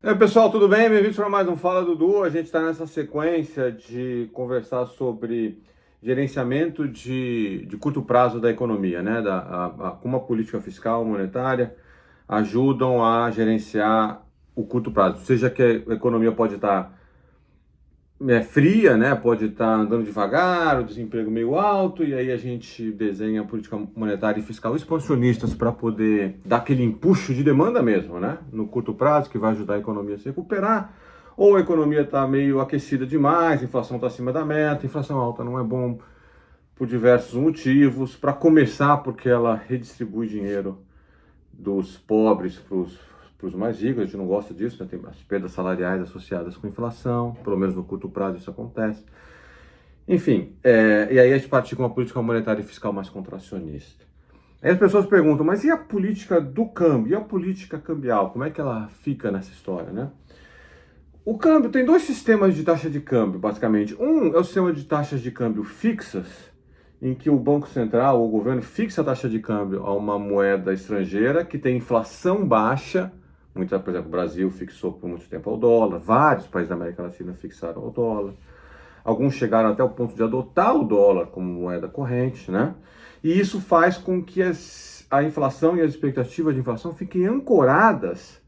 E aí, pessoal, tudo bem? Bem-vindos para mais um Fala Dudu. A gente está nessa sequência de conversar sobre gerenciamento de curto prazo da economia, né? Como a política fiscal, monetária ajudam a gerenciar o curto prazo. Seja que a economia pode estar fria, né? Pode estar andando devagar, o desemprego meio alto, e aí a gente desenha política monetária e fiscal expansionistas para poder dar aquele empuxo de demanda mesmo, né? No curto prazo, que vai ajudar a economia a se recuperar. Ou a economia está meio aquecida demais, a inflação está acima da meta, a inflação alta não é bom por diversos motivos. Para começar, porque ela redistribui dinheiro dos pobres para os mais ricos. A gente não gosta disso, né? Tem as perdas salariais associadas com inflação, pelo menos no curto prazo isso acontece. Enfim, e aí a gente parte com uma política monetária e fiscal mais contracionista. Aí as pessoas perguntam, mas e a política do câmbio? E a política cambial? Como é que ela fica nessa história, né? O câmbio tem dois sistemas de taxa de câmbio, basicamente. Um é o sistema de taxas de câmbio fixas, em que o Banco Central, o governo, fixa a taxa de câmbio a uma moeda estrangeira que tem inflação baixa. Por exemplo, o Brasil fixou por muito tempo ao dólar, vários países da América Latina fixaram ao dólar. Alguns chegaram até o ponto de adotar o dólar como moeda corrente, né? E isso faz com que a inflação e as expectativas de inflação fiquem ancoradas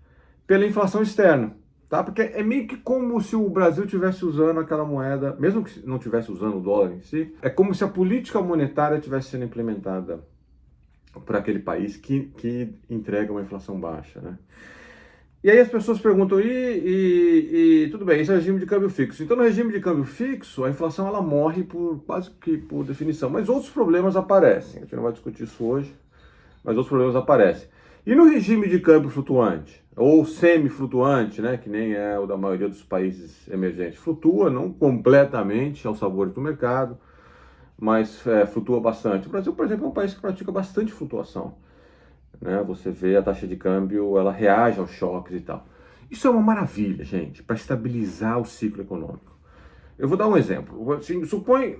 pela inflação externa. Tá? Porque é meio que como se o Brasil estivesse usando aquela moeda, mesmo que não estivesse usando o dólar em si, é como se a política monetária estivesse sendo implementada por aquele país que entrega uma inflação baixa, né? E aí as pessoas perguntam, tudo bem, esse é o regime de câmbio fixo. Então no regime de câmbio fixo, a inflação ela morre quase que por definição, mas outros problemas aparecem. A gente não vai discutir isso hoje, mas outros problemas aparecem. E no regime de câmbio flutuante, ou semi-flutuante, né, que nem é o da maioria dos países emergentes, flutua, não completamente ao sabor do mercado, mas flutua bastante. O Brasil, por exemplo, é um país que pratica bastante flutuação, né? Você vê a taxa de câmbio, ela reage aos choques e tal. Isso é uma maravilha, gente, para estabilizar o ciclo econômico. Eu vou dar um exemplo. Assim,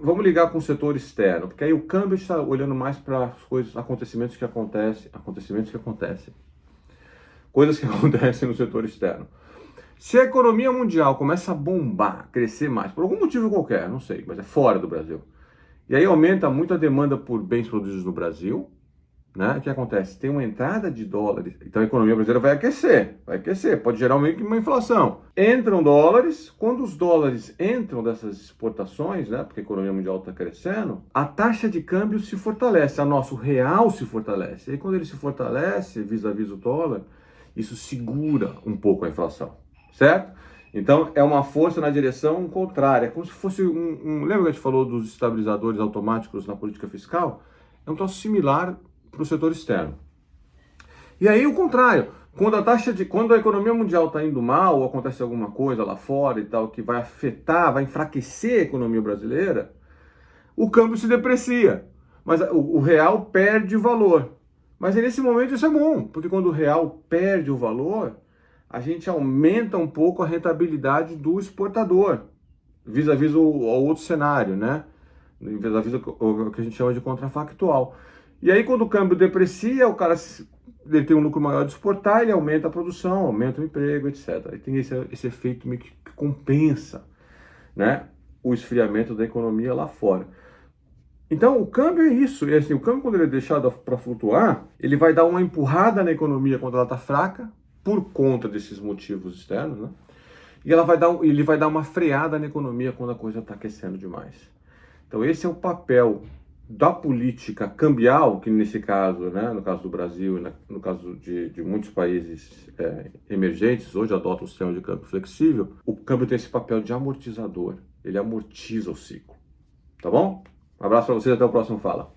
vamos ligar com o setor externo, porque aí o câmbio está olhando mais para as coisas, acontecimentos que acontecem, coisas que acontecem no setor externo. Se a economia mundial começa a bombar, crescer mais, por algum motivo qualquer, não sei, mas é fora do Brasil, e aí aumenta muito a demanda por bens produzidos no Brasil, né? O que acontece? Tem uma entrada de dólares, então a economia brasileira vai aquecer, pode gerar meio que uma inflação. Entram dólares, quando os dólares entram dessas exportações, né? Porque a economia mundial está crescendo, a taxa de câmbio se fortalece, o nosso real se fortalece. E aí quando ele se fortalece vis-à-vis o dólar, isso segura um pouco a inflação, certo? Então é uma força na direção contrária, é como se fosse lembra que a gente falou dos estabilizadores automáticos na política fiscal? É um troço similar para o setor externo. E aí o contrário, quando a economia mundial está indo mal, ou acontece alguma coisa lá fora e tal, que vai afetar, vai enfraquecer a economia brasileira, o câmbio se deprecia, mas o real perde valor. Mas nesse momento isso é bom, porque quando o real perde o valor, a gente aumenta um pouco a rentabilidade do exportador, vis-à-vis o outro cenário, né? Vis-à-vis o que a gente chama de contrafactual. E aí quando o câmbio deprecia, o cara ele tem um lucro maior de exportar, ele aumenta a produção, aumenta o emprego, etc. E tem esse efeito meio que compensa, né, o esfriamento da economia lá fora. Então o câmbio é isso, e assim, o câmbio quando ele é deixado para flutuar, ele vai dar uma empurrada na economia quando ela está fraca, por conta desses motivos externos, né? E ele vai dar uma freada na economia quando a coisa está aquecendo demais. Então esse é o papel da política cambial, que nesse caso, né, no caso do Brasil e no caso de muitos países emergentes, hoje adotam o sistema de câmbio flexível, o câmbio tem esse papel de amortizador, ele amortiza o ciclo, tá bom? Um abraço para vocês, até o próximo Fala.